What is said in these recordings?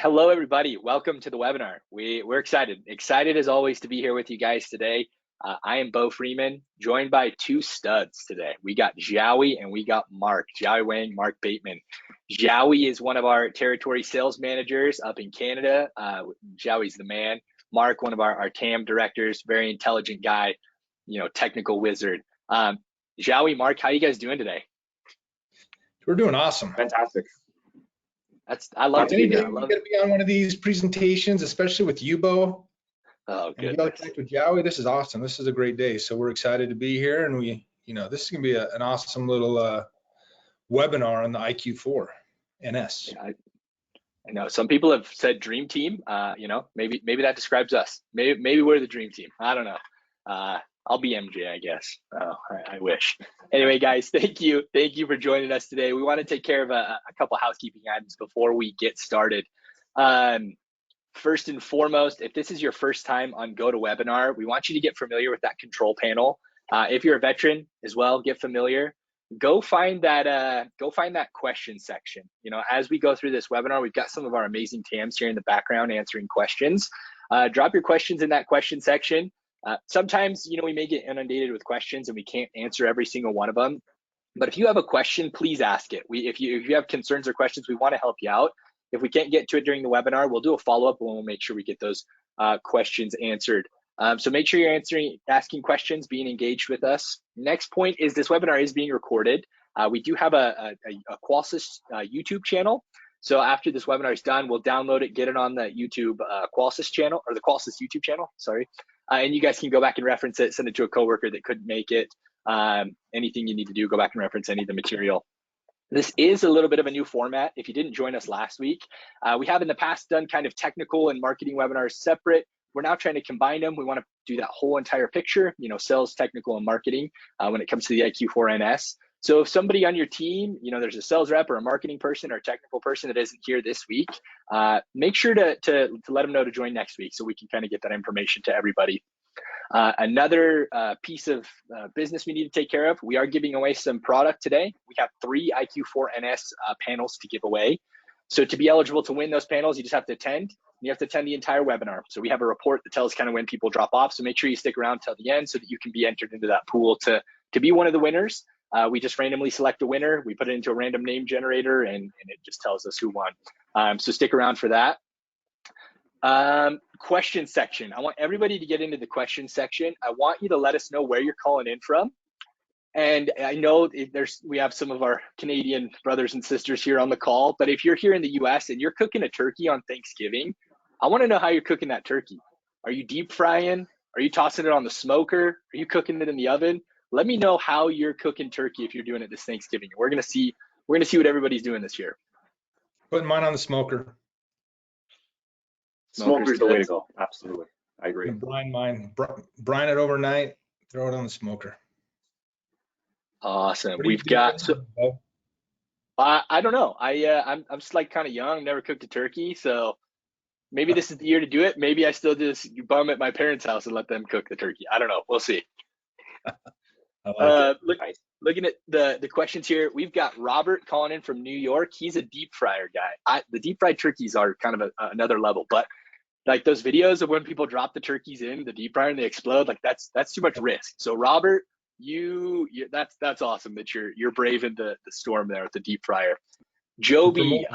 Hello, everybody. Welcome to the webinar. We're excited as always to be here with you guys today. I am Bo Freeman, joined by two studs today. We got Jowie and we got Mark. Jowie Wang, Mark Bateman. Jowie is one of our territory sales managers up in Canada. Jowie's the man. Mark, one of our TAM directors, very intelligent guy, technical wizard. Jowie, Mark, how you guys doing today? We're doing awesome. Fantastic. I love to be here. We're going to be on one of these presentations, especially with you, Bo. Oh, good. And be able to connect with Jowie. This is awesome. This is a great day. So we're excited to be here, and this is going to be an awesome little webinar on the IQ4 NS. Yeah, I know some people have said dream team. Maybe that describes us. Maybe we're the dream team. I don't know. I'll be MJ, I guess. Oh, I wish. Anyway, guys, thank you for joining us today. We want to take care of a couple housekeeping items before we get started. First and foremost, if this is your first time on GoToWebinar, we want you to get familiar with that control panel. If you're a veteran as well, get familiar. Go find that question section. As we go through this webinar, we've got some of our amazing TAMs here in the background answering questions. Drop your questions in that question section. Sometimes, we may get inundated with questions and we can't answer every single one of them. But if you have a question, please ask it. If you have concerns or questions, we want to help you out. If we can't get to it during the webinar, we'll do a follow-up and we'll make sure we get those questions answered. So make sure you're asking questions, being engaged with us. Next point is this webinar is being recorded. We do have a Qualsys YouTube channel. So after this webinar is done, we'll download it, get it on the YouTube Qualsys channel, or the Qualsys YouTube channel, sorry. And you guys can go back and reference it, send it to a coworker that couldn't make it. Anything you need to do, go back and reference any of the material. This is a little bit of a new format. If you didn't join us last week, we have in the past done kind of technical and marketing webinars separate. We're now trying to combine them. We want to do that whole entire picture, sales, technical, and marketing when it comes to the IQ4 NS. So if somebody on your team, there's a sales rep or a marketing person or a technical person that isn't here this week, make sure to let them know to join next week so we can kind of get that information to everybody. Another piece of business we need to take care of, we are giving away some product today. We have 3 IQ4 NS panels to give away. So to be eligible to win those panels, you just have to attend. You have to attend the entire webinar. So we have a report that tells kind of when people drop off. So make sure you stick around till the end so that you can be entered into that pool to be one of the winners. We just randomly select a winner. We put it into a random name generator and it just tells us who won. So stick around for that. Question section. I want everybody to get into the question section. I want you to let us know where you're calling in from. And I know we have some of our Canadian brothers and sisters here on the call, but if you're here in the US and you're cooking a turkey on Thanksgiving, I want to know how you're cooking that turkey. Are you deep frying? Are you tossing it on the smoker? Are you cooking it in the oven? Let me know how you're cooking turkey if you're doing it this Thanksgiving. We're gonna see what everybody's doing this year. Putting mine on the smoker. Smoker's the way to go. Absolutely, I agree. Brine it overnight. Throw it on the smoker. Awesome. We've got. I don't know. I'm just like kind of young. Never cooked a turkey, so maybe this is the year to do it. Maybe I still just bum at my parents' house and let them cook the turkey. I don't know. We'll see. Looking at the questions here, we've got Robert calling in from New York. He's a deep fryer guy. The deep fried turkeys are kind of another level, but like those videos of when people drop the turkeys in the deep fryer and they explode, like that's too much risk. So Robert, that's awesome that you're braving the storm there with the deep fryer. Joby,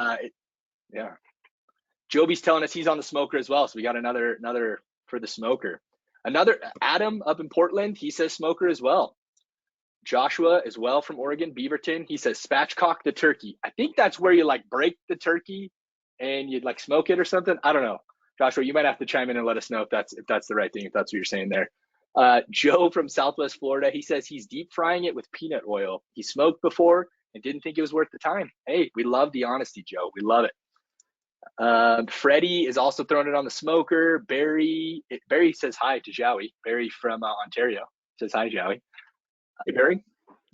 Joby's telling us he's on the smoker as well. So we got another for the smoker. Another Adam up in Portland, he says smoker as well. Joshua as well from Oregon, Beaverton, he says spatchcock the turkey. I think that's where you like break the turkey and you'd like smoke it or something. I don't know. Joshua, you might have to chime in and let us know if that's the right thing, if that's what you're saying there. Joe from Southwest Florida, he says he's deep frying it with peanut oil. He smoked before and didn't think it was worth the time. Hey, we love the honesty, Joe. We love it. Freddie is also throwing it on the smoker. Barry says hi to Jowie. Barry from Ontario says hi, Jowie. Hey, Barry.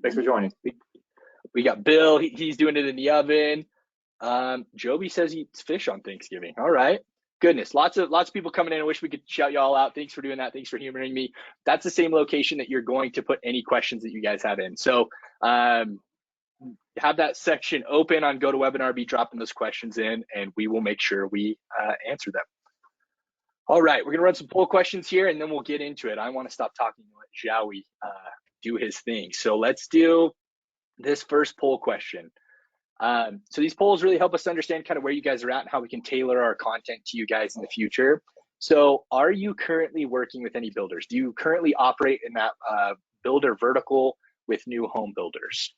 Thanks for joining. We got Bill. He's doing it in the oven. Joby says he eats fish on Thanksgiving. All right. Goodness, lots of people coming in. I wish we could shout y'all out. Thanks for doing that. Thanks for humoring me. That's the same location that you're going to put any questions that you guys have in. So have that section open on GoToWebinar, be dropping those questions in, and we will make sure we answer them. All right, we're gonna run some poll questions here, and then we'll get into it. I want to stop talking and let Xiaoyi do his thing. So let's do this first poll question. So these polls really help us understand kind of where you guys are at and how we can tailor our content to you guys in the future. So are you currently working with any builders? Do you currently operate in that builder vertical with new home builders?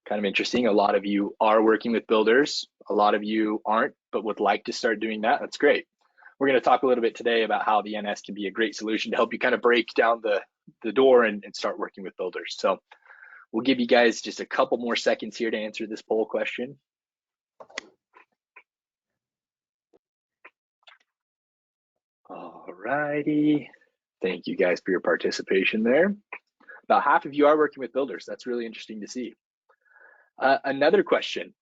Kind of interesting. A lot of you are working with builders. A lot of you aren't, but would like to start doing that. That's great. We're going to talk a little bit today about how the NS can be a great solution to help you kind of break down the door and start working with builders. So we'll give you guys just a couple more seconds here to answer this poll question. All righty. Thank you guys for your participation there. About half of you are working with builders. That's really interesting to see. Another question.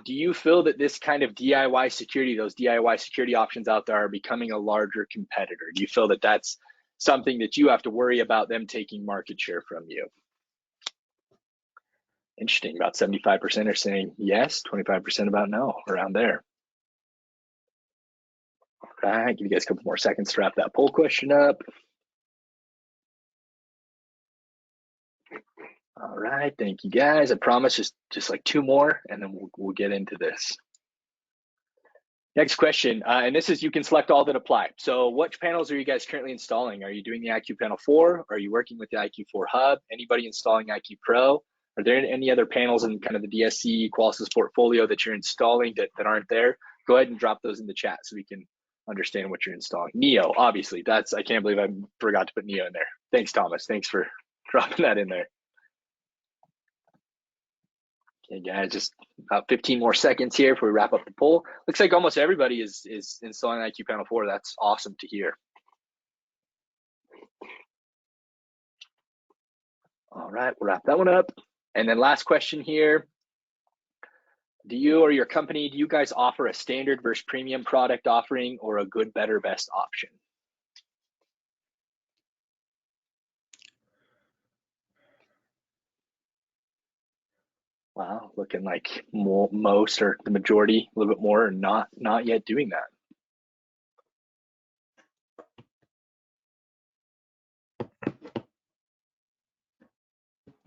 Do you feel that this kind of DIY security, those DIY security options out there are becoming a larger competitor? Do you feel that that's something that you have to worry about them taking market share from you? Interesting, about 75% are saying yes, 25% about no, around there. All right, give you guys a couple more seconds to wrap that poll question up. All right, thank you guys. I promise just like two more, and then we'll get into this. Next question, and this is you can select all that apply. So which panels are you guys currently installing? Are you doing the IQ Panel 4? Are you working with the IQ4 Hub? Anybody installing IQ Pro? Are there any other panels in kind of the DSC Qualys portfolio that you're installing that aren't there? Go ahead and drop those in the chat so we can understand what you're installing. Neo, obviously, I can't believe I forgot to put Neo in there. Thanks, Thomas. Thanks for dropping that in there. Okay, guys, just about 15 more seconds here before we wrap up the poll. Looks like almost everybody is installing IQ Panel 4. That's awesome to hear. All right, we'll wrap that one up. And then last question here. Do you or your company, do you guys offer a standard versus premium product offering or a good, better, best option? Wow, looking like most or the majority, a little bit more, are not yet doing that.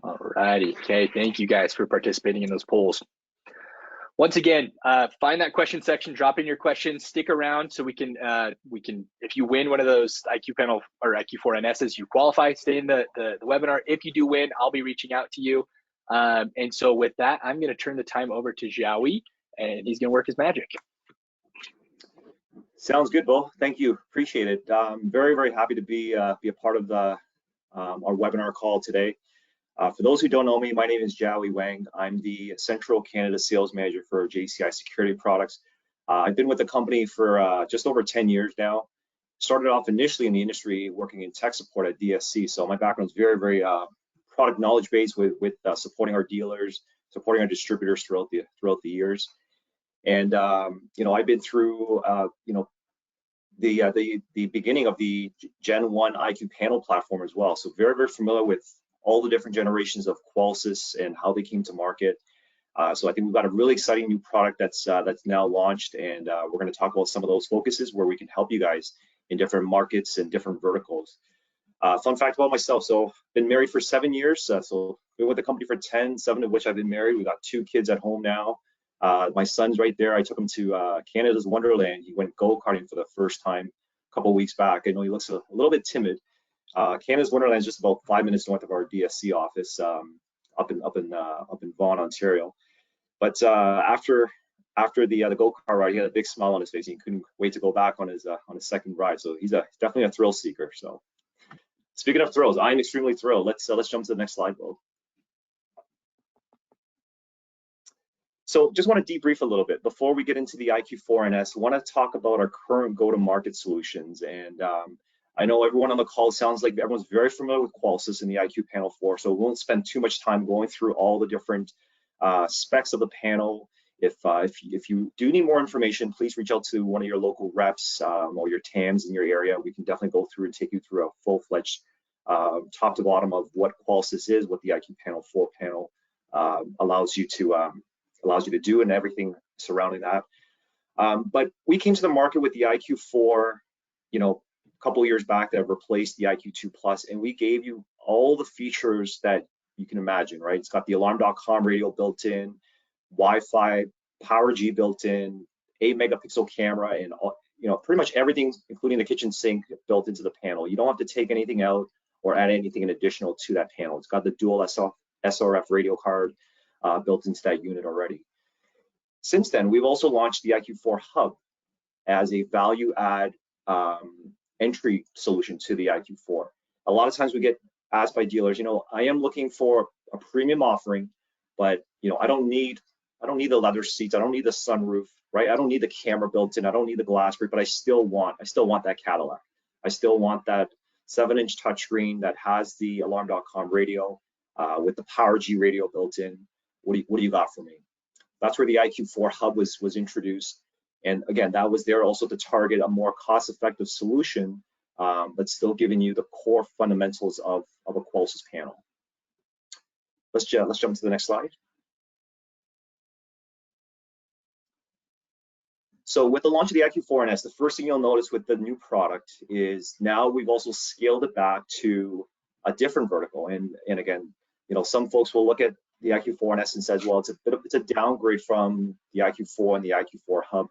All righty, okay, thank you guys for participating in those polls. Once again, find that question section, drop in your questions, stick around so we can, if you win one of those IQ Panel or IQ4 NSs, you qualify, stay in the webinar. If you do win, I'll be reaching out to you. And so with that, I'm gonna turn the time over to Xiaoyi, and he's gonna work his magic. Sounds good, Bo. Thank you. Appreciate it. Very, very happy to be a part of our webinar call today. For those who don't know me, my name is Xiaoyi Wang. I'm the Central Canada Sales Manager for JCI Security Products. I've been with the company for just over 10 years now. Started off initially in the industry working in tech support at DSC. So my background is very, very product knowledge based with supporting our dealers, supporting our distributors throughout the years. And you know, I've been through you know, the beginning of the Gen 1 IQ panel platform as well. So very, very familiar with all the different generations of Qualys and how they came to market. So I think we've got a really exciting new product that's now launched, and we're going to talk about some of those focuses where we can help you guys in different markets and different verticals. Fun fact about myself, so been married for 7 years, so been with the company for 10, 7 of which I've been married. We've got 2 kids at home now. My son's right there. I took him to Canada's Wonderland. He went go-karting for the first time a couple of weeks back. I know he looks a little bit timid. Canada's Wonderland is just about 5 minutes north of our DSC office, up in Vaughan, Ontario. But after the go-kart ride, he had a big smile on his face. He couldn't wait to go back on his second ride. So he's definitely a thrill seeker. So speaking of thrills, I'm extremely thrilled. Let's jump to the next slide, Bo. So just want to debrief a little bit before we get into the IQ4 NS. I want to talk about our current go-to-market solutions. And I know everyone on the call sounds like everyone's very familiar with Qualys and the IQ Panel 4, so we won't spend too much time going through all the different specs of the panel. If you do need more information, please reach out to one of your local reps or your TAMs in your area. We can definitely go through and take you through a full-fledged top to bottom of what Qualsys is, what the IQ Panel 4 panel allows you to do, and everything surrounding that. But we came to the market with the IQ4, a couple of years back that replaced the IQ2 Plus, and we gave you all the features that you can imagine, right? It's got the alarm.com radio built in, Wi-Fi, Power G built in, 8-megapixel camera, and pretty much everything, including the kitchen sink, built into the panel. You don't have to take anything out or add anything in additional to that panel. It's got the dual SRF radio card built into that unit already. Since then, we've also launched the IQ4 Hub as a value add entry solution to the IQ4. A lot of times we get asked by dealers, I am looking for a premium offering, but I don't need the leather seats, I don't need the sunroof, right? I don't need the camera built in, I don't need the glass break, but I still want that Cadillac. I still want that 7-inch touchscreen that has the alarm.com radio with the Power G radio built in. What do you got for me? That's where the IQ4 Hub was introduced. And again, that was there also to target a more cost-effective solution, but still giving you the core fundamentals of a Qualsys panel. Let's jump to the next slide. So with the launch of the IQ4NS, the first thing you'll notice with the new product is now we've also scaled it back to a different vertical. And again, some folks will look at the IQ4NS and says, well, it's a downgrade from the IQ4 and the IQ4 Hub.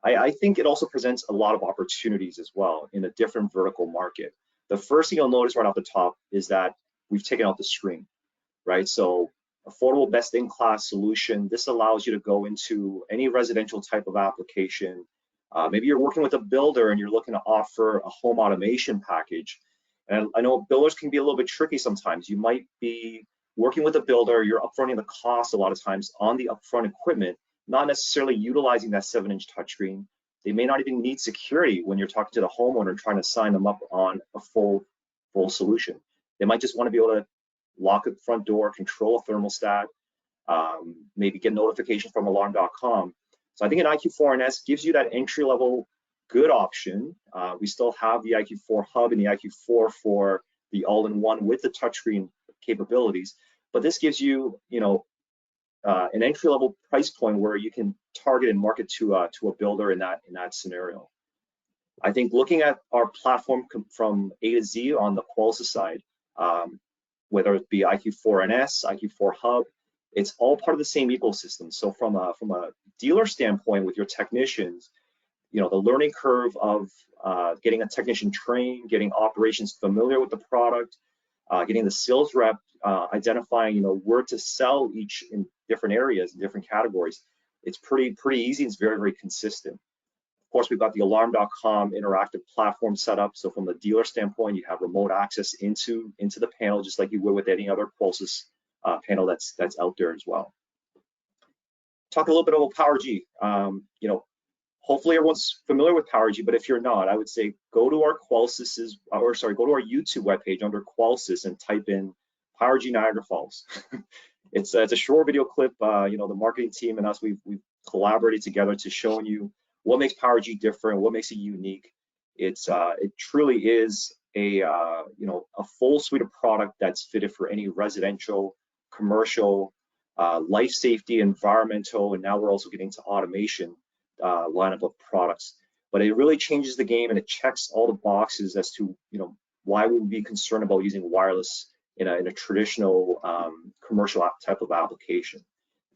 I think it also presents a lot of opportunities as well in a different vertical market. The first thing you'll notice right off the top is that we've taken out the screen, right? So affordable, best-in-class solution. This allows you to go into any residential type of application. Maybe you're working with a builder and you're looking to offer a home automation package. And I know builders can be a little bit tricky sometimes. You might be working with a builder, you're upfronting the cost a lot of times on the upfront equipment, not necessarily utilizing that 7-inch touchscreen. They may not even need security when you're talking to the homeowner trying to sign them up on a full solution. They might just want to be able to lock the front door, control a thermostat, maybe get notification from alarm.com. So I think an IQ4NS gives you that entry-level good option. We still have the IQ4 Hub and the IQ4 for the all-in-one with the touchscreen capabilities, but this gives you, an entry-level price point where you can target and market to a builder in that scenario. I think looking at our platform from A to Z on the Qualsys side, whether it be IQ4NS, IQ4 Hub, it's all part of the same ecosystem. So from a dealer standpoint with your technicians, the learning curve of getting a technician trained, getting operations familiar with the product, getting the sales rep identifying where to sell each in different areas, in different categories. It's pretty easy. It's very, very consistent. Of course, we've got the alarm.com interactive platform set up. So from the dealer standpoint, you have remote access into the panel, just like you would with any other Qualsys panel that's out there as well. Talk a little bit about Power G. Hopefully everyone's familiar with Power G, but if you're not, I would say go to our go to our YouTube webpage under Qualsys and type in Power G Niagara Falls. It's a short video clip. The marketing team and us, we've collaborated together to show you what makes Power G different, what makes it unique. It truly is a full suite of product that's fitted for any residential, commercial, life safety, environmental, and now we're also getting to automation lineup of products. But it really changes the game and it checks all the boxes as to why we would be concerned about using wireless in a traditional commercial type of application.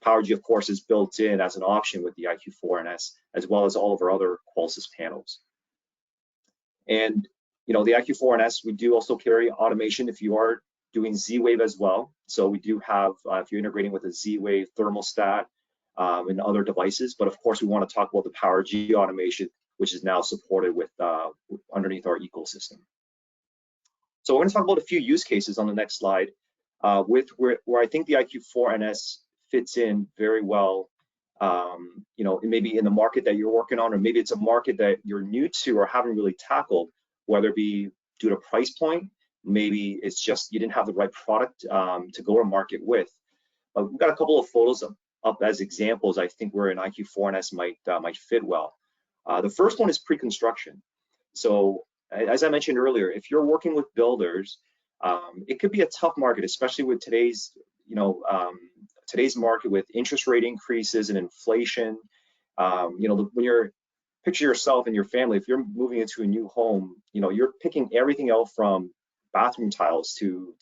Power G, of course, is built in as an option with the IQ4NS, as well as all of our other Qualsys panels. And the IQ4NS, we do also carry automation if you are doing Z-Wave as well. So we do have, if you're integrating with a Z-Wave thermostat and other devices, but of course we want to talk about the Power G automation, which is now supported with underneath our ecosystem. So we're going to talk about a few use cases on the next slide, where I think the IQ4NS fits in very well. Maybe in the market that you're working on, or maybe it's a market that you're new to or haven't really tackled, whether it be due to price point, maybe it's just you didn't have the right product to go to market with. We've got a couple of photos up as examples. I think where an IQ4NS might fit well. The first one is pre-construction. So as I mentioned earlier, if you're working with builders, it could be a tough market, especially with today's, today's market with interest rate increases and inflation. When you're picture yourself and your family, if you're moving into a new home, you're picking everything out from bathroom tiles to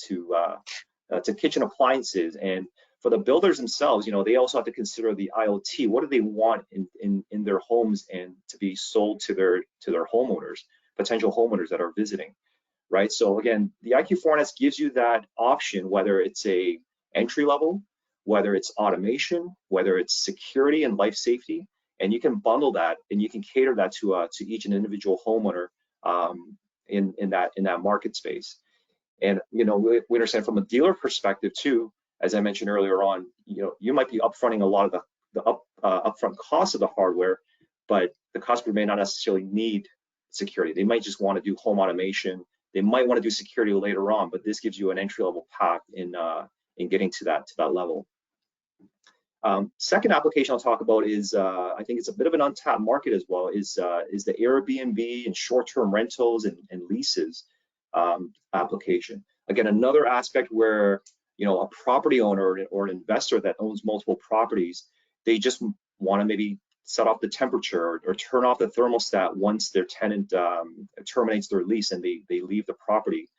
kitchen appliances. And for the builders themselves, they also have to consider the IoT. What do they want in their homes and to be sold to their homeowners, potential homeowners that are visiting, right? So again, the IQ4NS gives you that option, whether it's a entry level, whether it's automation, whether it's security and life safety, and you can bundle that and you can cater that to each and individual homeowner in that market space. And we understand from a dealer perspective too, as I mentioned earlier on, you might be upfronting a lot of the upfront cost of the hardware, but the customer may not necessarily need security. They might just want to do home automation. They might want to do security later on, but this gives you an entry level path in getting to that level. Second application I'll talk about is, I think it's a bit of an untapped market as well, is the Airbnb and short-term rentals and leases application. Again, another aspect where, a property owner or an investor that owns multiple properties, they just want to maybe set off the temperature or turn off the thermostat once their tenant terminates their lease and they leave the property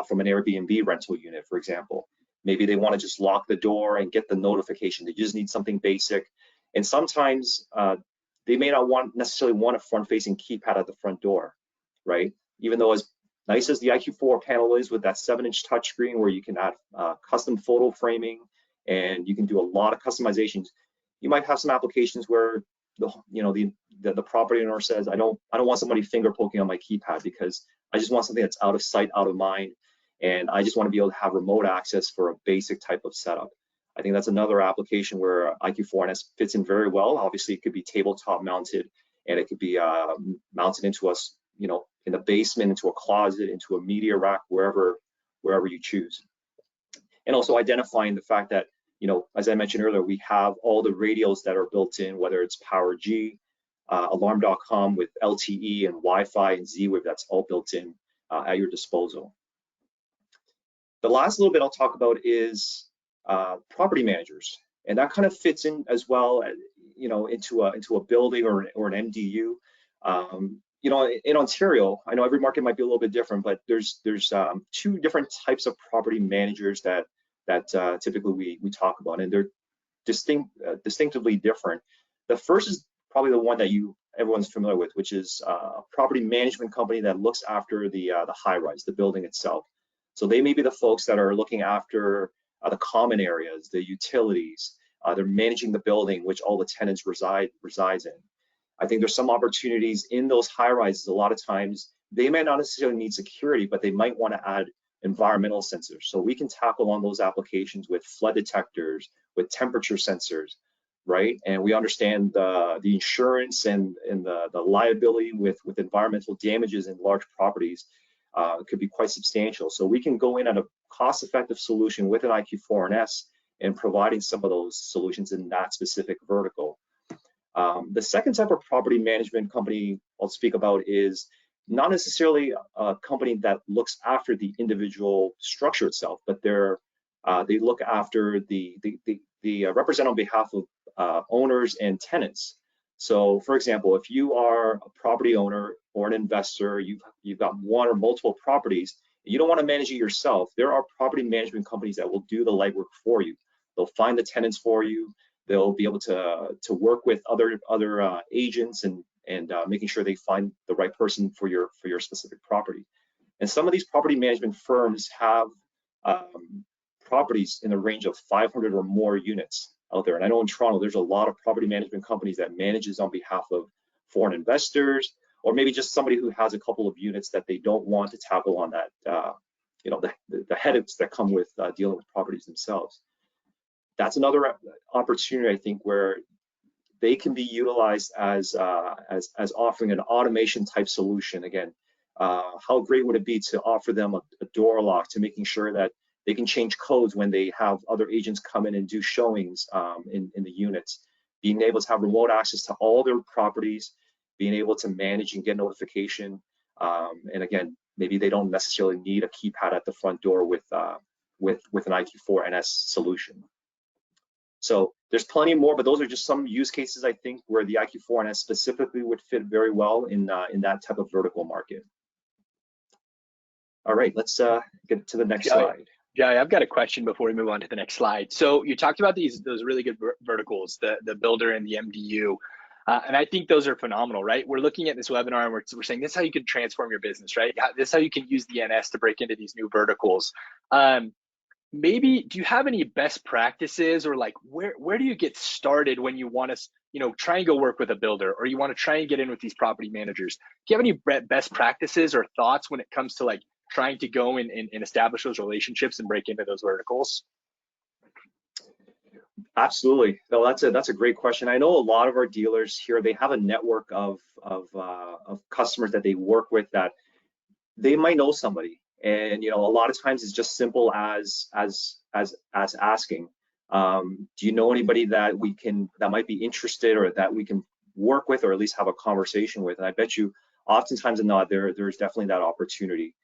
from an Airbnb rental unit, for example. Maybe they want to just lock the door and get the notification. They just need something basic. And sometimes they may not necessarily want a front-facing keypad at the front door, right? Even though as nice as the IQ4 panel is with that 7-inch touchscreen where you can add custom photo framing and you can do a lot of customizations, you might have some applications where the property owner says, I don't want somebody finger poking on my keypad because I just want something that's out of sight, out of mind. And I just want to be able to have remote access for a basic type of setup. I think that's another application where IQ4NS fits in very well. Obviously, it could be tabletop mounted, and it could be mounted into us, in the basement, into a closet, into a media rack, wherever you choose. And also identifying the fact that, as I mentioned earlier, we have all the radios that are built in, whether it's PowerG, Alarm.com with LTE and Wi-Fi and Z-Wave, that's all built in at your disposal. The last little bit I'll talk about is property managers, and that kind of fits in as well, into a building or an MDU. In Ontario, I know every market might be a little bit different, but there's two different types of property managers that typically we talk about, and they're distinctively different. The first is probably the one that everyone's familiar with, which is a property management company that looks after the high-rise, the building itself. So they may be the folks that are looking after the common areas, the utilities. They're managing the building, which all the tenants resides in. I think there's some opportunities in those high rises. A lot of times they may not necessarily need security, but they might want to add environmental sensors. So we can tackle on those applications with flood detectors, with temperature sensors, right? And we understand the insurance and the liability with environmental damages in large properties. Could be quite substantial. So we can go in at a cost-effective solution with an IQ4NS and providing some of those solutions in that specific vertical. The second type of property management company I'll speak about is not necessarily a company that looks after the individual structure itself, but they look after the represent on behalf of owners and tenants. So for example, if you are a property owner or an investor, you've got one or multiple properties, and you don't want to manage it yourself, there are property management companies that will do the legwork for you. They'll find the tenants for you. They'll be able to work with other agents and making sure they find the right person for your specific property. And some of these property management firms have properties in the range of 500 or more units out there. And I know in Toronto, there's a lot of property management companies that manages on behalf of foreign investors, or maybe just somebody who has a couple of units that they don't want to tackle on that, the headaches that come with dealing with properties themselves. That's another opportunity, I think, where they can be utilized as offering an automation type solution. Again, how great would it be to offer them a door lock, to making sure that they can change codes when they have other agents come in and do showings in the units, being able to have remote access to all their properties, being able to manage and get notification, and again, maybe they don't necessarily need a keypad at the front door with an IQ4 NS solution. So there's plenty more, but those are just some use cases, I think, where the IQ4 NS specifically would fit very well in that type of vertical market. All right, let's get to the next slide. Yeah, I've got a question before we move on to the next slide. So you talked about those really good verticals, the builder and the MDU. And I think those are phenomenal, right? We're looking at this webinar and we're saying this is how you can transform your business, right? This is how you can use the NS to break into these new verticals. Maybe, do you have any best practices, or like where do you get started when you want to, try and go work with a builder, or you want to try and get in with these property managers? Do you have any best practices or thoughts when it comes to like trying to go and establish those relationships and break into those verticals? Absolutely. No, that's a great question. I know a lot of our dealers here, they have a network of customers that they work with that they might know somebody. And a lot of times it's just simple as asking, do you know anybody that might be interested, or that we can work with, or at least have a conversation with? And I bet you oftentimes not, there's definitely that opportunity.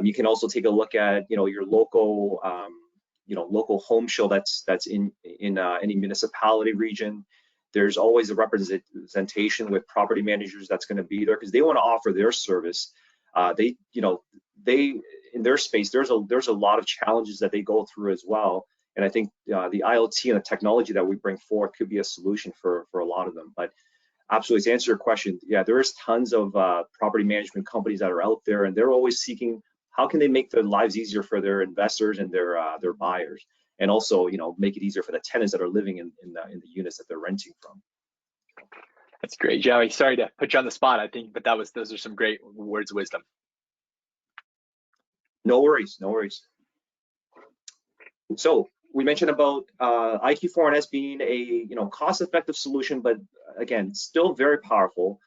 You can also take a look at your local local home show that's in any municipality region. There's always a representation with property managers that's going to be there, because they want to offer their service. They in their space, there's a lot of challenges that they go through as well. And I think the IoT and the technology that we bring forth could be a solution for a lot of them. But absolutely, to answer your question, yeah, there is tons of property management companies that are out there, and they're always seeking how can they make their lives easier for their investors and their buyers, and also make it easier for the tenants that are living in the units that they're renting from. That's great, Joey. Sorry to put you on the spot, I think, but those are some great words of wisdom. No worries, no worries. So we mentioned about IQ4 NS being a cost-effective solution, but again, still very powerful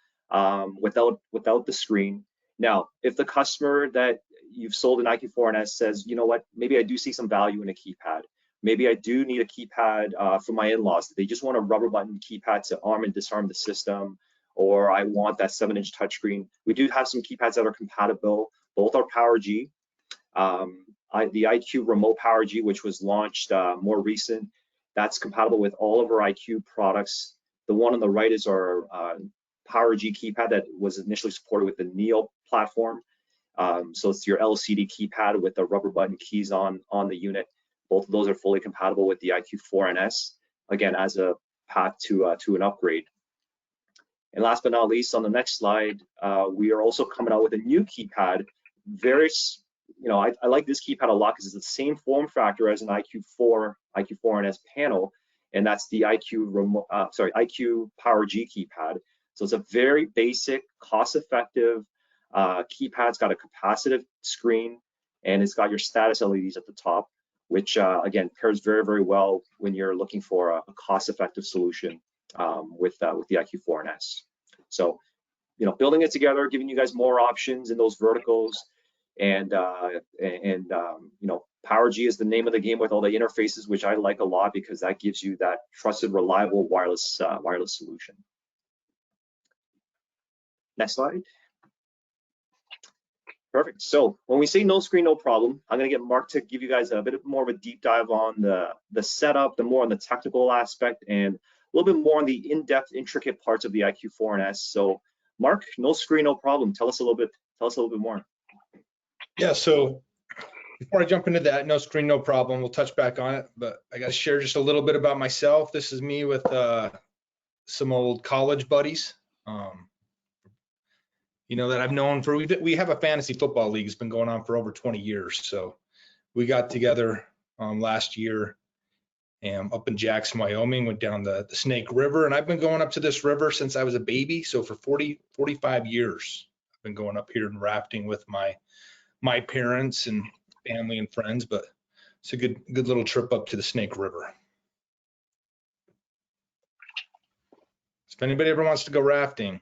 without the screen. Now, if the customer that you've sold an IQ4 NS says, you know what, maybe I do see some value in a keypad. Maybe I do need a keypad for my in-laws. They just want a rubber button keypad to arm and disarm the system, or I want that 7-inch touchscreen. We do have some keypads that are compatible. Both are Power G. The IQ Remote Power G, which was launched more recent, that's compatible with all of our IQ products. The one on the right is our Power G keypad that was initially supported with the Neo platform. So it's your LCD keypad with the rubber button keys on the unit. Both of those are fully compatible with the IQ4 NS, again, as a path to an upgrade. And last but not least, on the next slide, we are also coming out with a new keypad. I like this keypad a lot because it's the same form factor as an IQ4 NS panel, and that's the IQ Power G keypad. So it's a very basic, cost-effective keypad. It's got a capacitive screen, and it's got your status LEDs at the top, which again pairs very, very well when you're looking for a cost-effective solution with the IQ4 NS. So, building it together, giving you guys more options in those verticals, and Power G is the name of the game with all the interfaces, which I like a lot because that gives you that trusted, reliable wireless solution. Next slide. Perfect. So when we say no screen, no problem, I'm going to get Mark to give you guys a bit more of a deep dive on the setup, more on the technical aspect, and a little bit more on the in-depth, intricate parts of the IQ4 NS. So Mark, no screen, no problem. Tell us a little bit more. Yeah, so before I jump into that, no screen, no problem, we'll touch back on it, but I got to share just a little bit about myself. This is me with some old college buddies, that I've known for, we have a fantasy football league. It's been going on for over 20 years. So we got together last year up in Jackson, Wyoming, went down the Snake River, and I've been going up to this river since I was a baby. So for 45 years, I've been going up here and rafting with my parents and family and friends, but it's a good little trip up to the Snake River. If anybody ever wants to go rafting,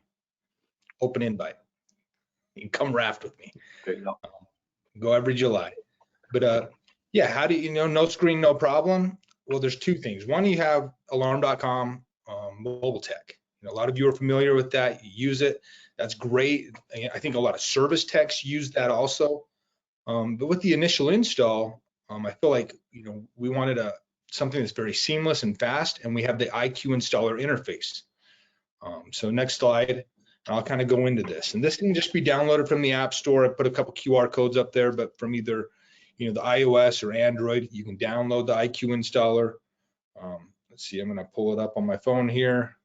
open invite. You can come raft with me. There you go. Go every July. But yeah, how do you know no screen, no problem? Well, there's two things. One, you have alarm.com mobile tech. a lot of you are familiar with that. You use it. That's great. I think a lot of service techs use that also. But with the initial install, I feel like, we wanted something that's very seamless and fast, and we have the IQ installer interface. So next slide, I'll kind of go into this. And this can just be downloaded from the App Store. I put a couple QR codes up there, but from either, the iOS or Android, you can download the IQ installer. Let's see, I'm going to pull it up on my phone here.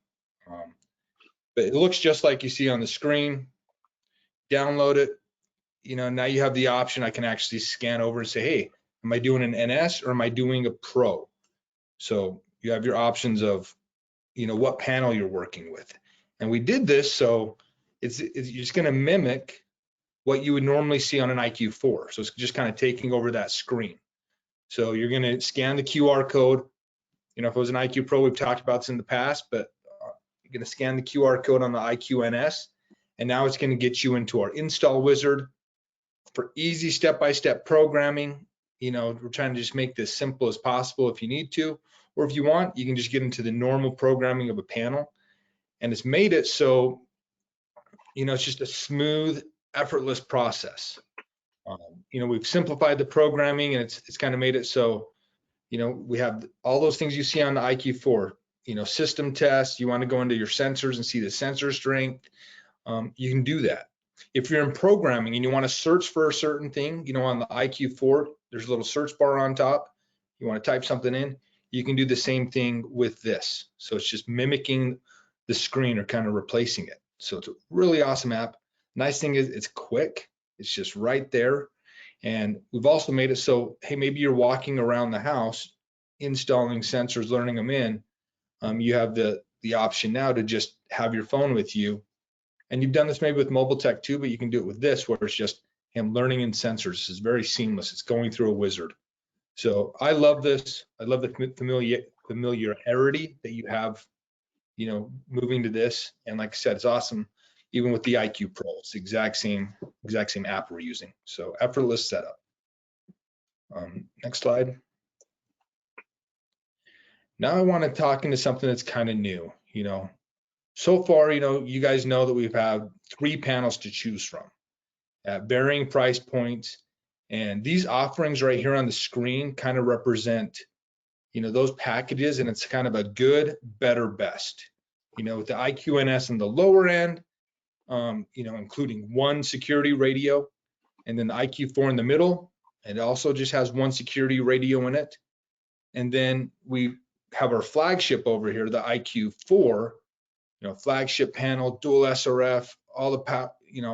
But it looks just like you see on the screen. Download it. Now you have the option. I can actually scan over and say, hey, am I doing an NS or am I doing a Pro? So you have your options of, what panel you're working with. And we did this so it's just going to mimic what you would normally see on an IQ4. So it's just kind of taking over that screen. So you're going to scan the QR code. If it was an IQ Pro, we've talked about this in the past, but you're going to scan the QR code on the IQ NS, and now it's going to get you into our install wizard for easy step-by-step programming. We're trying to just make this simple as possible if you need to, or if you want, you can just get into the normal programming of a panel. And it's made it so, it's just a smooth, effortless process. We've simplified the programming, and it's kind of made it so, we have all those things you see on the IQ4, system tests. You want to go into your sensors and see the sensor strength. You can do that. If you're in programming and you want to search for a certain thing, on the IQ4, there's a little search bar on top. You want to type something in, you can do the same thing with this. So it's just mimicking the screen or kind of replacing it. So it's a really awesome app. Nice thing is it's quick. It's just right there. And we've also made it so, hey, maybe you're walking around the house, installing sensors, learning them in. You have the option now to just have your phone with you. And you've done this maybe with mobile tech too, but you can do it with this, where it's just him learning in sensors. This is very seamless. It's going through a wizard. So I love this. I love the familiarity that you have, moving to this. And like I said, it's awesome. Even with the IQ Pro, it's the exact same app we're using. So effortless setup. Next slide. Now I want to talk into something that's kind of new. So far, you guys know that we've had 3 panels to choose from at varying price points. And these offerings right here on the screen kind of represent, those packages, and it's kind of a good, better, best. With the IQNS on the lower end, including 1 security radio, and then the IQ4 in the middle. It also just has 1 security radio in it. And then we have our flagship over here, the IQ4, flagship panel, dual SRF, all the power,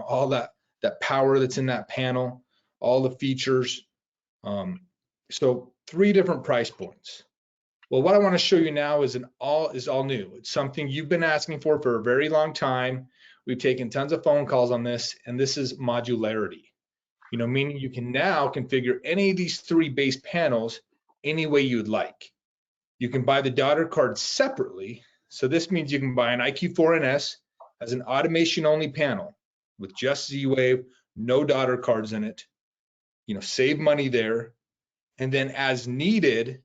all that power that's in that panel, all the features. So 3 different price points. Well, what I want to show you now is all new. It's something you've been asking for a very long time. We've taken tons of phone calls on this, and this is modularity. Meaning you can now configure any of these 3 base panels any way you'd like. You can buy the daughter card separately. So this means you can buy an IQ4NS as an automation-only panel with just Z-Wave, no daughter cards in it. Save money there. And then as needed,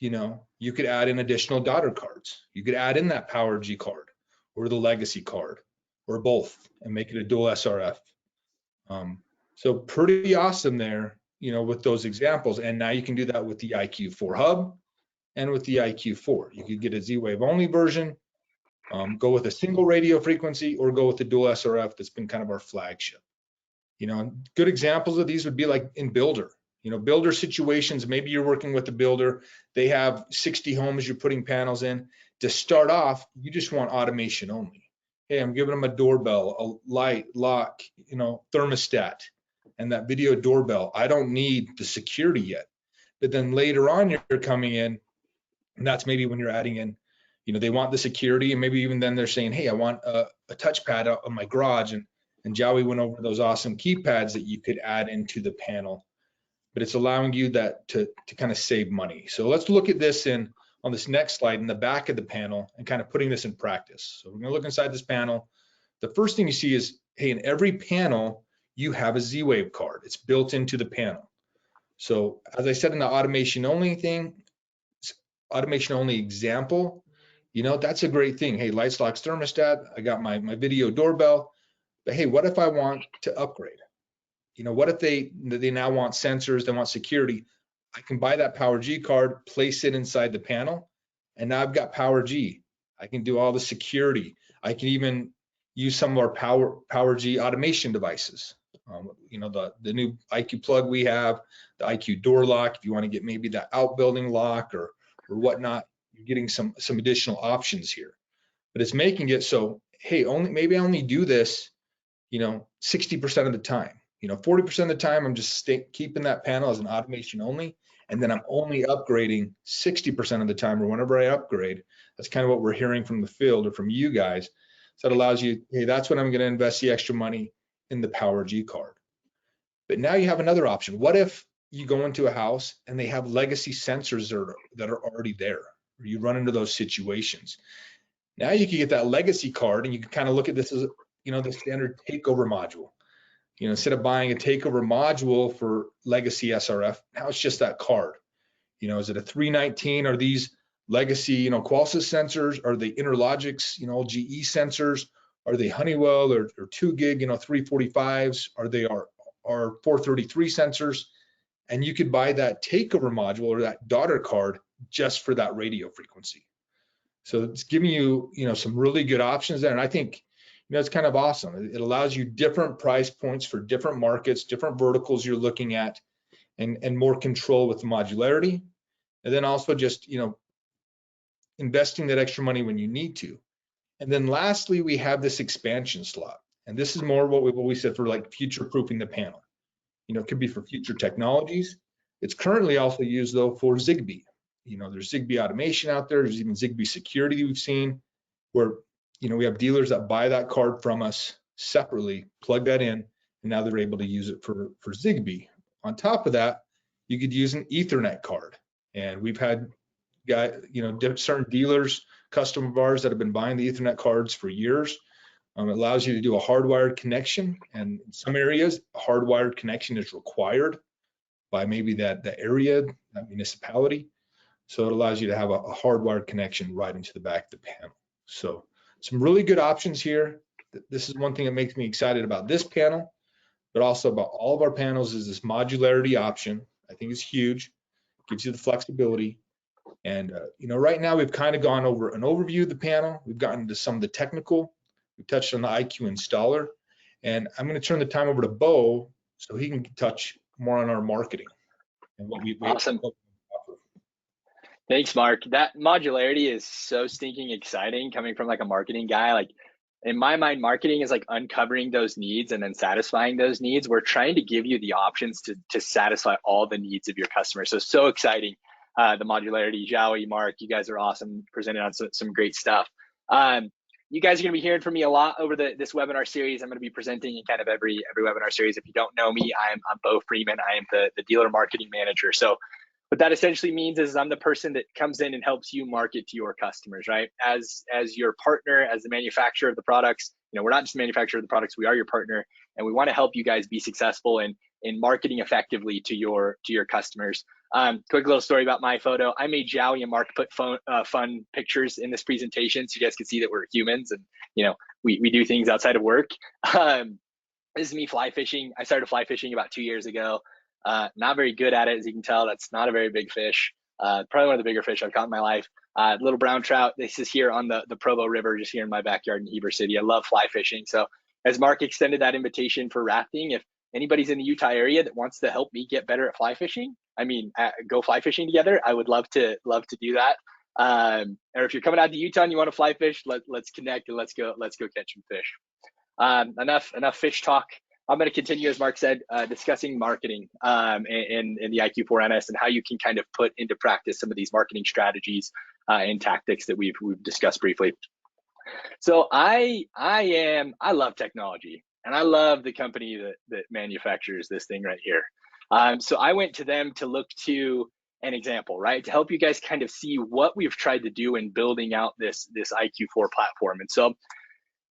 you could add in additional daughter cards. You could add in that Power G card or the Legacy card or both and make it a dual SRF. So pretty awesome there, with those examples. And now you can do that with the IQ4 Hub and with the IQ4. You could get a Z-Wave only version, go with a single radio frequency, or go with the dual SRF that's been kind of our flagship. Good examples of these would be like in Builder. Builder situations, maybe you're working with a builder, they have 60 homes you're putting panels in. To start off, you just want automation only. Hey, I'm giving them a doorbell, a light, lock, thermostat, and that video doorbell. I don't need the security yet. But then later on, you're coming in, and that's maybe when you're adding in, they want the security, and maybe even then they're saying, hey, I want a touchpad out of my garage. And Jowie went over those awesome keypads that you could add into the panel. But it's allowing you that to kind of save money. So let's look at this on this next slide in the back of the panel and kind of putting this in practice. So we're going to look inside this panel. The first thing you see is, hey, in every panel, you have a Z-Wave card. It's built into the panel. So as I said in the automation only example, That's a great thing. Hey, lights, locks, thermostat, I got my video doorbell, but hey, what if I want to upgrade? What if they now want sensors, they want security? I can buy that Power G card, place it inside the panel, and now I've got Power G. I can do all the security. I can even use some of our Power G automation devices. The new IQ plug we have, the IQ door lock. If you want to get maybe that outbuilding lock or whatnot, you're getting some additional options here. But it's making it so, hey, maybe I only do this, 60% of the time. 40% of the time, I'm just keeping that panel as an automation only, and then I'm only upgrading 60% of the time, or whenever I upgrade. That's kind of what we're hearing from the field or from you guys. So it allows you, hey, that's when I'm going to invest the extra money in the Power G card. But now you have another option. What if you go into a house and they have legacy sensors that are already there, or you run into those situations? Now you can get that legacy card, and you can kind of look at this as, the standard takeover module. Instead of buying a takeover module for legacy SRF, now it's just that card. Is it a 319? Are these legacy, Qualsys sensors? Are they Interlogix, GE sensors? Are they Honeywell or 2 gig, 345s? Are they our 433 sensors? And you could buy that takeover module or that daughter card just for that radio frequency. So it's giving you, some really good options there. And I think, it's kind of awesome. It allows you different price points for different markets, different verticals you're looking at, and more control with the modularity. And then also just, investing that extra money when you need to. And then lastly, we have this expansion slot. And this is more what we said for like future-proofing the panel. It could be for future technologies. It's currently also used though for Zigbee. There's Zigbee automation out there. There's even Zigbee security we've seen where, we have dealers that buy that card from us separately, plug that in, and now they're able to use it for Zigbee. On top of that, you could use an Ethernet card. And we've had certain dealers, customers of ours that have been buying the Ethernet cards for years. It allows you to do a hardwired connection, and in some areas, a hardwired connection is required by maybe that area, that municipality. So it allows you to have a hardwired connection right into the back of the panel. So some really good options here. This is one thing that makes me excited about this panel, but also about all of our panels is this modularity option. I think it's huge. It gives you the flexibility. And right now we've kind of gone over an overview of the panel. We've gotten to some of the technical. We touched on the IQ installer, and I'm going to turn the time over to Bo so he can touch more on our marketing and what we Awesome. Thanks, Mark. That modularity is so stinking exciting coming from like a marketing guy. Like in my mind, marketing is like uncovering those needs and then satisfying those needs. We're trying to give you the options to satisfy all the needs of your customers. So exciting. The modularity, Jowie, Mark, you guys are awesome, presenting on some great stuff. You guys are going to be hearing from me a lot over this webinar series. I'm going to be presenting in kind of every webinar series. If you don't know me, I'm Bo Freeman. I am the dealer marketing manager. So what that essentially means is I'm the person that comes in and helps you market to your customers, right? As your partner, as the manufacturer of the products, we're not just the manufacturer of the products, we are your partner, and we want to help you guys be successful in marketing effectively to your customers. Quick little story about my photo. I made Jowie and Mark put fun pictures in this presentation so you guys can see that we're humans and we do things outside of work. This is me fly fishing. I started fly fishing about 2 years ago. Not very good at it, as you can tell. That's not a very big fish. Probably one of the bigger fish I've caught in my life. Little brown trout. This is here on the Provo River, just here in my backyard in Heber City. I love fly fishing. So as Mark extended that invitation for rafting, if anybody's in the Utah area that wants to help me get better at fly fishing, go fly fishing together, I would love to do that. Or if you're coming out to Utah and you want to fly fish, let's connect and let's go catch some fish. Enough fish talk. I'm going to continue, as Mark said, discussing marketing in the IQ4 NS and how you can kind of put into practice some of these marketing strategies and tactics that we've discussed briefly. So I love technology, and I love the company that manufactures this thing right here. So I went to them to look to an example, right, to help you guys kind of see what we've tried to do in building out this IQ4 platform. And so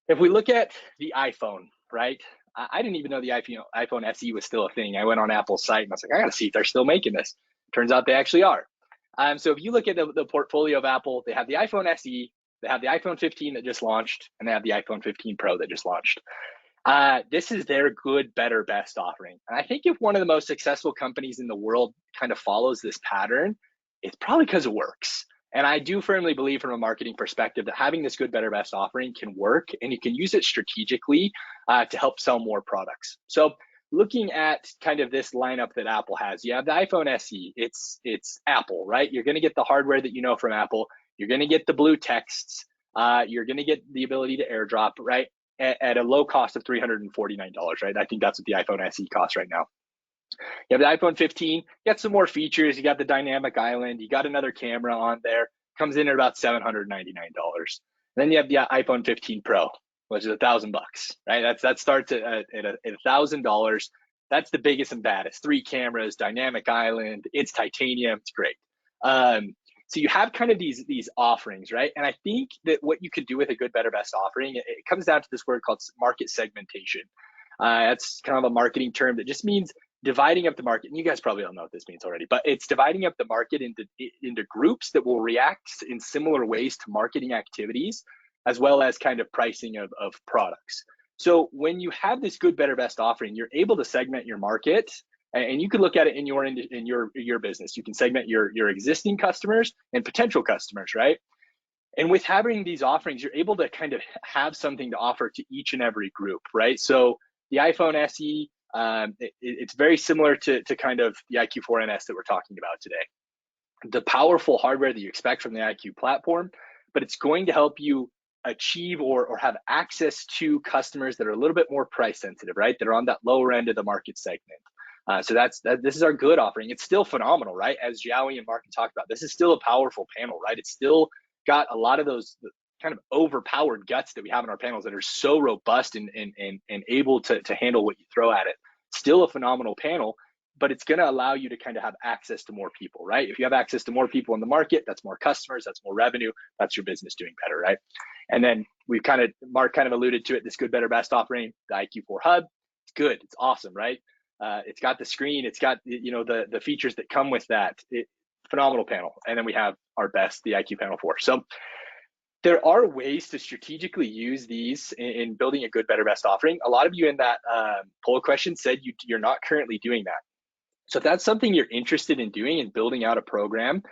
if we look at the iPhone, right, I didn't even know the iPhone SE was still a thing. I went on Apple's site and I was like, I gotta see if they're still making this. Turns out they actually are. So if you look at the portfolio of Apple, they have the iPhone SE, They have the iPhone 15 that just launched, and they have the iPhone 15 Pro that just launched. This is their good, better, best offering. And I think if one of the most successful companies in the world kind of follows this pattern, it's probably because it works. And I do firmly believe from a marketing perspective that having this good, better, best offering can work, and you can use it strategically to help sell more products. So looking at kind of this lineup that Apple has, you have the iPhone SE. It's Apple, right? You're going to get the hardware that you know from Apple. You're going to get the blue texts. You're going to get the ability to AirDrop, right? At a low cost of $349, right? I think that's what the iPhone SE costs right now. You have the iPhone 15, you got some more features. You got the dynamic island. You got another camera on there. Comes in at about $799. Then you have the iPhone 15 Pro, which is $1,000, right? That starts at $1,000. That's the biggest and baddest. 3 cameras, dynamic island. It's titanium. It's great. So you have kind of these offerings, right? And I think that what you could do with a good, better, best offering, it comes down to this word called market segmentation. That's kind of a marketing term that just means dividing up the market. And you guys probably all know what this means already, but it's dividing up the market into groups that will react in similar ways to marketing activities, as well as kind of pricing of products. So when you have this good, better, best offering, you're able to segment your market. And you could look at it in your business. You can segment your existing customers and potential customers, right? And with having these offerings, you're able to kind of have something to offer to each and every group, right? So the iPhone SE, it's very similar to kind of the IQ4NS that we're talking about today. The powerful hardware that you expect from the IQ platform, but it's going to help you achieve or have access to customers that are a little bit more price sensitive, right? That are on that lower end of the market segment. So this is our good offering. It's still phenomenal, right? As Jowie and Mark talked about, this is still a powerful panel, right? It's still got a lot of those kind of overpowered guts that we have in our panels that are so robust and able to handle what you throw at it. Still a phenomenal panel, but it's going to allow you to kind of have access to more people, right? If you have access to more people in the market, that's more customers, that's more revenue, that's your business doing better, right? And then Mark kind of alluded to it, this good, better, best offering, the IQ4 Hub. It's good, it's awesome, right? It's got the screen, it's got the features that come with that. Phenomenal panel. And then we have our best, the IQ Panel 4. So there are ways to strategically use these in building a good, better, best offering. A lot of you in that poll question said you're not currently doing that. So if that's something you're interested in doing and building out a program,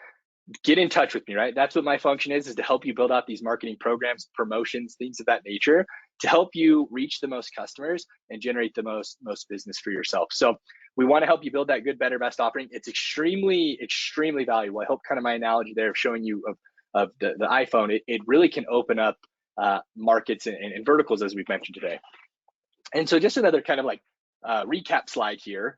get in touch with me, right? That's what my function is to help you build out these marketing programs, promotions, things of that nature, to help you reach the most customers and generate the most business for yourself. So we want to help you build that good, better, best offering. It's extremely, extremely valuable. I hope kind of my analogy there of showing you of the iPhone, it really can open up markets and verticals, as we've mentioned today. And so just another kind of like recap slide here.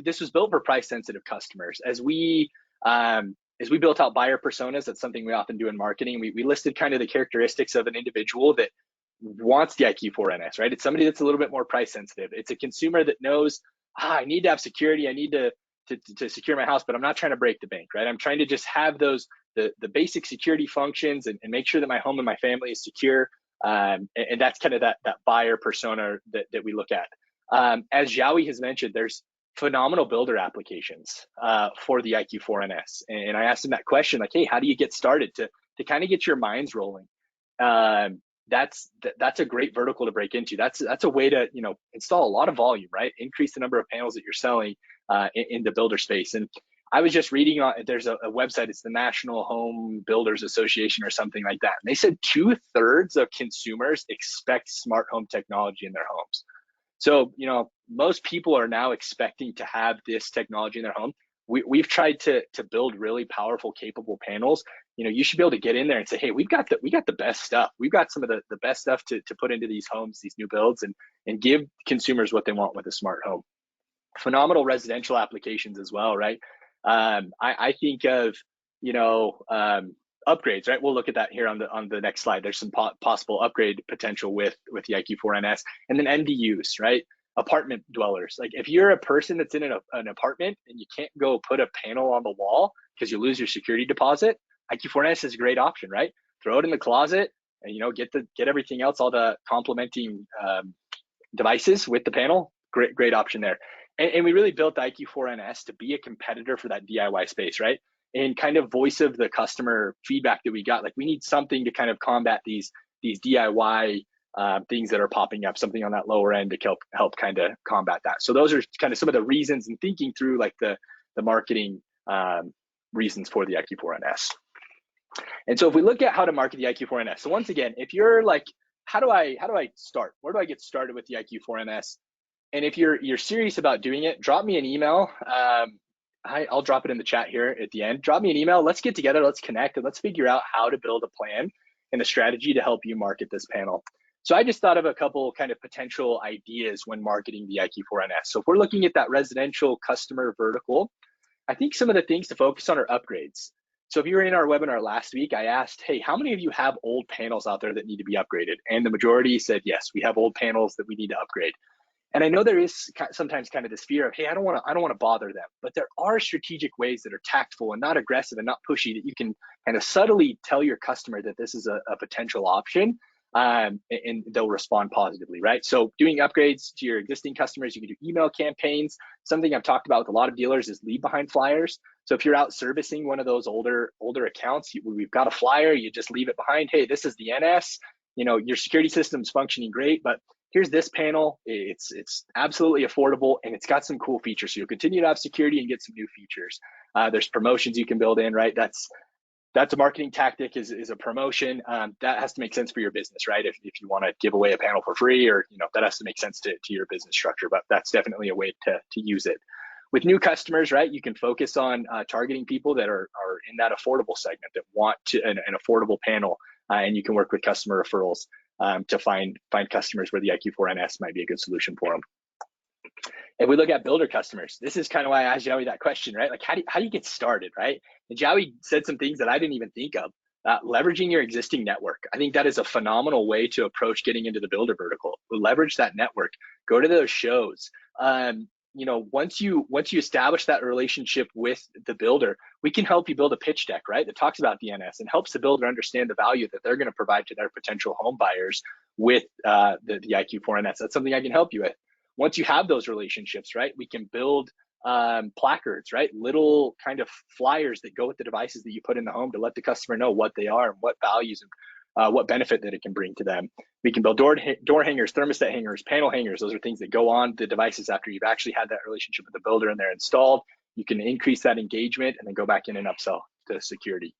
This was built for price sensitive customers. As we built out buyer personas, that's something we often do in marketing. We listed kind of the characteristics of an individual that wants the IQ4NS, right? It's somebody that's a little bit more price sensitive. It's a consumer that knows, I need to have security. I need to secure my house, but I'm not trying to break the bank, right? I'm trying to just have the basic security functions and make sure that my home and my family is secure. And that's kind of that buyer persona that we look at. As Jowie has mentioned, there's phenomenal builder applications for the IQ4NS. And I asked him that question, like, hey, how do you get started to kind of get your minds rolling? That's a great vertical to break into. That's a way to install a lot of volume, right? Increase the number of panels that you're selling in the builder space. And I was just reading on, there's a website, it's the National Home Builders Association or something like that. And they said 2/3 of consumers expect smart home technology in their homes. So, most people are now expecting to have this technology in their home. We've tried to build really powerful, capable panels. You should be able to get in there and say, hey, we got the best stuff. We've got some of the best stuff to put into these homes, these new builds, and give consumers what they want with a smart home. Phenomenal residential applications as well, right? I think of, upgrades, right? We'll look at that here on the next slide. There's some possible upgrade potential with the IQ4NS, and then MDUs, right? Apartment dwellers. Like if you're a person that's in an apartment and you can't go put a panel on the wall because you lose your security deposit, IQ4NS is a great option, right? Throw it in the closet and get everything else, all the complementing devices with the panel. Great option there. And we really built the IQ4NS to be a competitor for that DIY space, right? and kind of voice of the customer feedback that we got. Like, we need something to kind of combat these DIY things that are popping up, something on that lower end to help kind of combat that. So those are kind of some of the reasons and thinking through like the marketing reasons for the IQ4NS. And so if we look at how to market the IQ4NS, so once again, if you're like, how do I start? Where do I get started with the IQ4NS? And if you're serious about doing it, drop me an email. I'll drop it in the chat here at the end. Drop me an email. Let's get together. Let's connect, and let's figure out how to build a plan and a strategy to help you market this panel. So I just thought of a couple kind of potential ideas when marketing the IQ4NS. So if we're looking at that residential customer vertical, I think some of the things to focus on are upgrades. So if you were in our webinar last week, I asked, hey, how many of you have old panels out there that need to be upgraded? And the majority said, yes, we have old panels that we need to upgrade. And I know there is sometimes kind of this fear of, hey, I don't want to bother them. But there are strategic ways that are tactful and not aggressive and not pushy that you can kind of subtly tell your customer that this is a potential option, and they'll respond positively, right? So doing upgrades to your existing customers, you can do email campaigns. Something I've talked about with a lot of dealers is leave behind flyers. So if you're out servicing one of those older accounts, we've got a flyer, you just leave it behind. Hey, this is the NS. You know, your security system's functioning great, but here's this panel. It's absolutely affordable, and it's got some cool features. So you'll continue to have security and get some new features. There's promotions you can build in, right? That's a marketing tactic, is a promotion. That has to make sense for your business, right? If you want to give away a panel for free, or that has to make sense to your business structure. But that's definitely a way to use it. With new customers, right, you can focus on targeting people that are in that affordable segment that want an affordable panel, and you can work with customer referrals to find customers where the IQ4NS might be a good solution for them. If we look at builder customers, this is kind of why I asked Joey that question, right? Like, how do you get started, right? And Joey said some things that I didn't even think of. Leveraging your existing network. I think that is a phenomenal way to approach getting into the builder vertical. Leverage that network. Go to those shows. Once you establish that relationship with the builder, we can help you build a pitch deck, right, that talks about DNS and helps the builder understand the value that they're going to provide to their potential home buyers with the IQ4NS. That's something I can help you with. Once you have those relationships, right, we can build placards, right, little kind of flyers that go with the devices that you put in the home to let the customer know what they are and what values and what benefit that it can bring to them. We can build door hangers, thermostat hangers, panel hangers. Those are things that go on the devices after you've actually had that relationship with the builder and they're installed. You can increase that engagement and then go back in and upsell to security.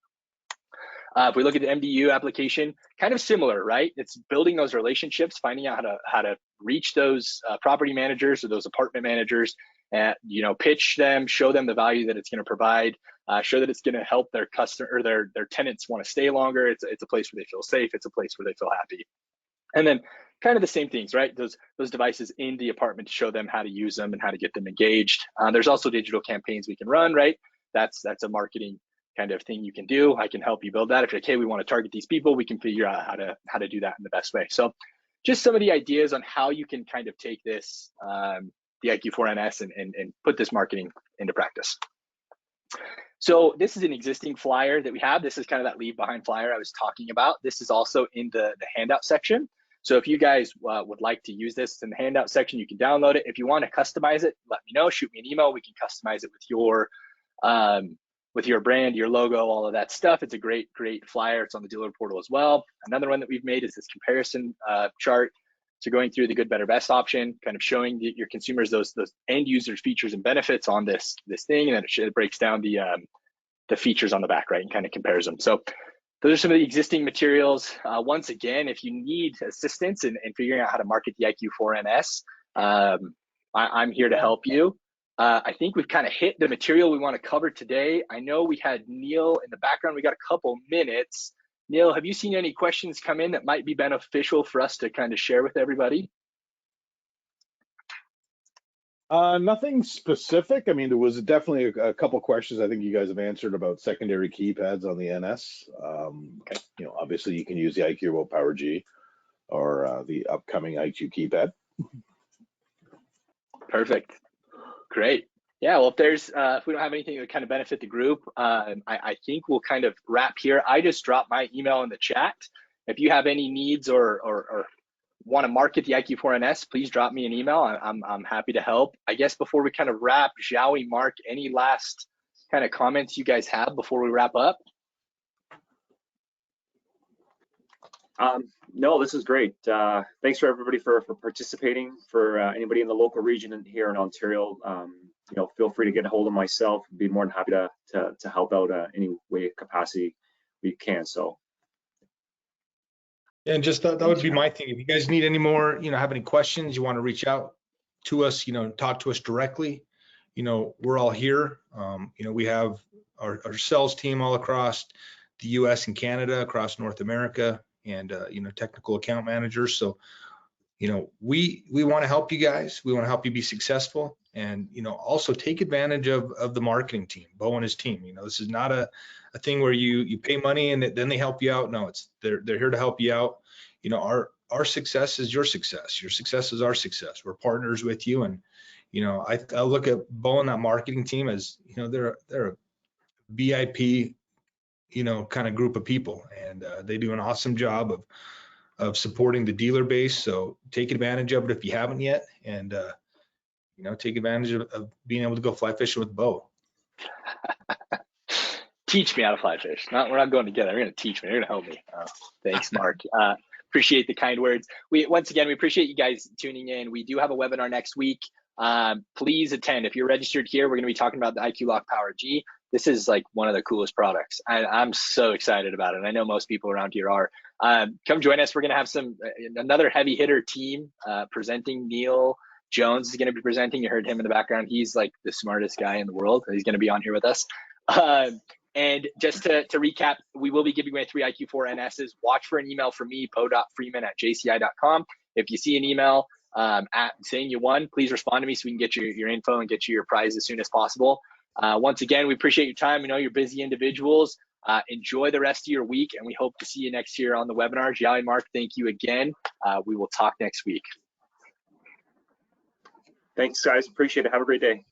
If we look at the MDU application, kind of similar, right? It's building those relationships, finding out how to reach those property managers or those apartment managers, and pitch them, show them the value that it's going to provide, show that it's going to help their customer or their tenants want to stay longer. It's a place where they feel safe. It's a place where they feel happy. And then kind of the same things, right? Those devices in the apartment to show them how to use them and how to get them engaged. There's also digital campaigns we can run, right? That's a marketing kind of thing you can do. I can help you build that. If you're like, hey, we want to target these people, we can figure out how to do that in the best way. So just some of the ideas on how you can kind of take this, the IQ4NS and put this marketing into practice. So this is an existing flyer that we have. This is kind of that leave behind flyer I was talking about. This is also in the handout section. So if you guys would like to use this in the handout section, you can download it. If you want to customize it, let me know, shoot me an email. We can customize it with your brand, your logo, all of that stuff. It's a great flyer. It's on the dealer portal as well. Another one that we've made is this comparison chart. So going through the good, better, best option, kind of showing your consumers those end user features and benefits on this thing, and then it breaks down the features on the back, right, and kind of compares them. So those are some of the existing materials. Once again, if you need assistance in figuring out how to market the IQ4NS, I'm here to help you. I think we've kind of hit the material we want to cover today. I know we had Neil in the background. We got a couple minutes. Neil, have you seen any questions come in that might be beneficial for us to kind of share with everybody? Nothing specific. I mean, there was definitely a couple questions I think you guys have answered about secondary keypads on the NS. Okay. Obviously you can use the IQ Power G or the upcoming IQ keypad. Perfect. Great. Yeah, well, if we don't have anything that kind of benefit the group, I think we'll kind of wrap here. I just dropped my email in the chat. If you have any needs or want to market the IQ4NS, please drop me an email. I'm happy to help. I guess before we kind of wrap, Joey, Mark, any last kind of comments you guys have before we wrap up? No, this is great. Thanks for everybody for participating. For anybody in the local region and here in Ontario, feel free to get a hold of myself. I'd be more than happy to help out any way capacity we can. So. Yeah, and just that would be my thing. If you guys need any more, have any questions, you want to reach out to us, talk to us directly. We're all here. We have our sales team all across the U.S. and Canada, across North America, and technical account managers. So we want to help you guys. We want to help you be successful, and also take advantage of the marketing team, Bo and his team. This is not a thing where you pay money and then they help you out. No, they're here to help you out. Our success is your success. Your success is our success. We're partners with you, and I look at Bo and that marketing team as they're a VIP kind of group of people, and they do an awesome job of supporting the dealer base. So take advantage of it if you haven't yet, and take advantage of being able to go fly fishing with Bo. Teach me how to fly fish. We're not going together. You're going to teach me. You're going to help me. Thanks, Mark. Appreciate the kind words. Once again, we appreciate you guys tuning in. We do have a webinar next week. Please attend. If you're registered here, we're going to be talking about the IQ Lock Power G. This is like one of the coolest products. I'm so excited about it. I know most people around here are. Come join us. We're going to have another heavy hitter team presenting. Neil Jones is going to be presenting. You heard him in the background. He's like the smartest guy in the world. He's going to be on here with us. And just to recap, we will be giving away 3 IQ4 NSs. Watch for an email from me, po.freeman@jci.com. If you see an email saying you won, please respond to me so we can get your info and get you your prize as soon as possible. Once again, we appreciate your time. We know you're busy individuals. Enjoy the rest of your week, and we hope to see you next year on the webinar. Jiao and Mark, thank you again. We will talk next week. Thanks, guys. Appreciate it. Have a great day.